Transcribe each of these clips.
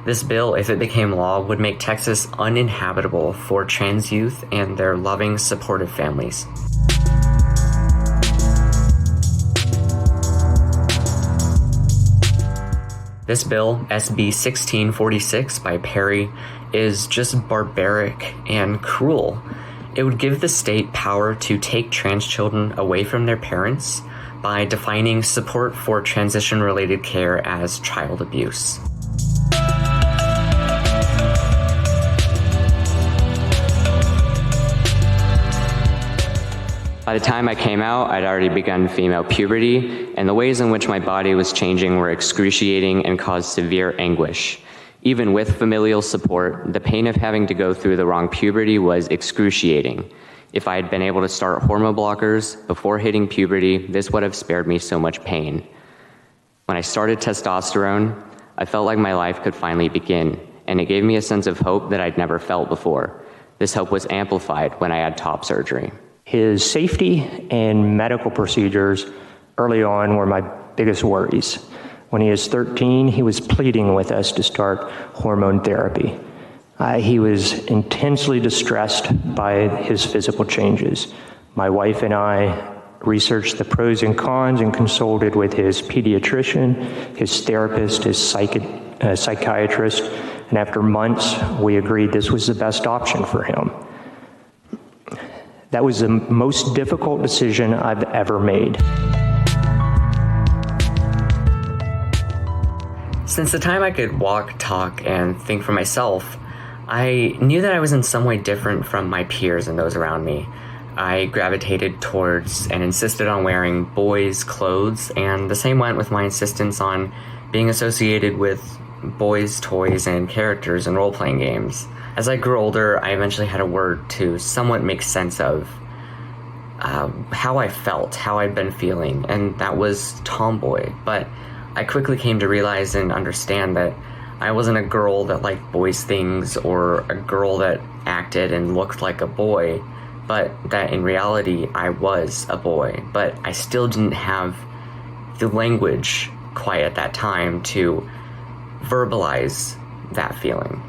This bill, if it became law, would make Texas uninhabitable for trans youth and their loving, supportive families. This bill, SB 1646 by Perry, is just barbaric and cruel. It would give the state power to take trans children away from their parents by defining support for transition-related care as child abuse. By the time I came out, I'd already begun female puberty, and the ways in which my body was changing were excruciating and caused severe anguish. Even with familial support, the pain of having to go through the wrong puberty was excruciating. If I had been able to start hormone blockers before hitting puberty, this would have spared me so much pain. When I started testosterone, I felt like my life could finally begin, and it gave me a sense of hope that I'd never felt before. This hope was amplified when I had top surgery. His safety and medical procedures early on were my biggest worries. When he was 13, he was pleading with us to start hormone therapy. He was intensely distressed by his physical changes. My wife and I researched the pros and cons and consulted with his pediatrician, his therapist, his psychiatrist, and after months, we agreed this was the best option for him. That was the most difficult decision I've ever made. Since the time I could walk, talk, and think for myself, I knew that I was in some way different from my peers and those around me. I gravitated towards and insisted on wearing boys' clothes, and the same went with my insistence on being associated with boys' toys and characters in role-playing games. As I grew older, I eventually had a word to somewhat make sense of how I felt, how I'd been feeling, and that was tomboy. But I quickly came to realize and understand that I wasn't a girl that liked boys' things or a girl that acted and looked like a boy, but that in reality I was a boy. But I still didn't have the language quite at that time to verbalize that feeling.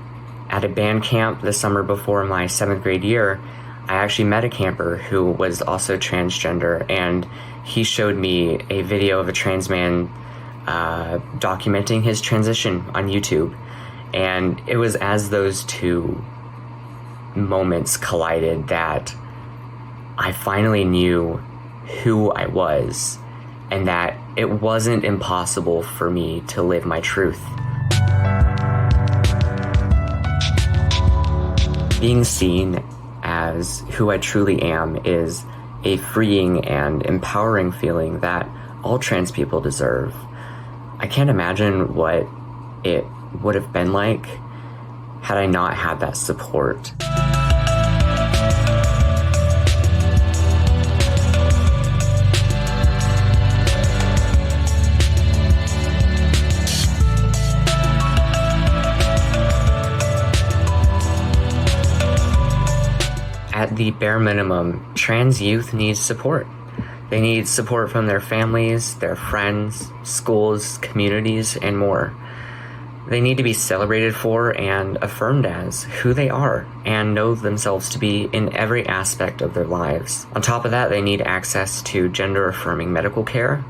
At a band camp the summer before my 7th grade year, I actually met a camper who was also transgender, and he showed me a video of a trans man documenting his transition on YouTube. And it was as those two moments collided that I finally knew who I was and that it wasn't impossible for me to live my truth. Being seen as who I truly am is a freeing and empowering feeling that all trans people deserve. I can't imagine what it would have been like had I not had that support. At the bare minimum, trans youth need support. They need support from their families, their friends, schools, communities, and more. They need to be celebrated for and affirmed as who they are and know themselves to be in every aspect of their lives. On top of that, they need access to gender-affirming medical care,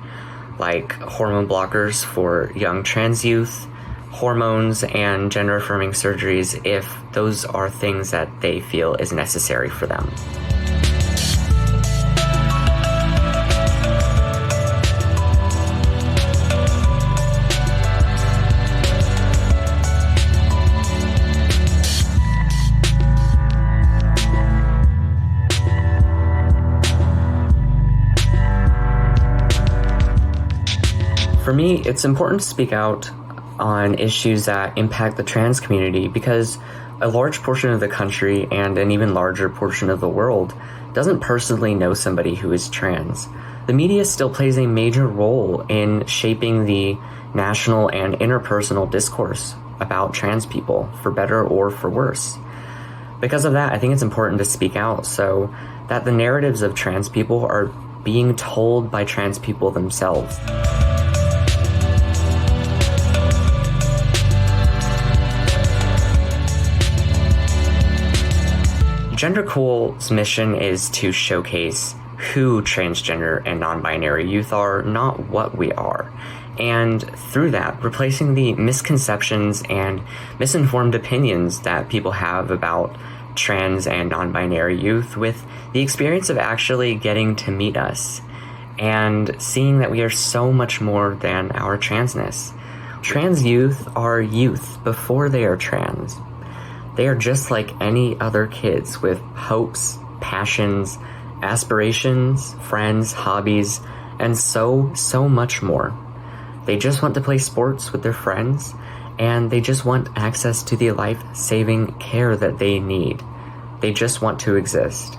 like hormone blockers for young trans youth, hormones, and gender-affirming surgeries if those are things that they feel is necessary for them. For me, it's important to speak out on issues that impact the trans community because a large portion of the country and an even larger portion of the world doesn't personally know somebody who is trans. The media still plays a major role in shaping the national and interpersonal discourse about trans people, for better or for worse. Because of that, I think it's important to speak out so that the narratives of trans people are being told by trans people themselves. Gendercool's mission is to showcase who transgender and non-binary youth are, not what we are. And through that, replacing the misconceptions and misinformed opinions that people have about trans and non-binary youth with the experience of actually getting to meet us and seeing that we are so much more than our transness. Trans youth are youth before they are trans. They are just like any other kids with hopes, passions, aspirations, friends, hobbies, and so much more. They just want to play sports with their friends, and they just want access to the life-saving care that they need. They just want to exist.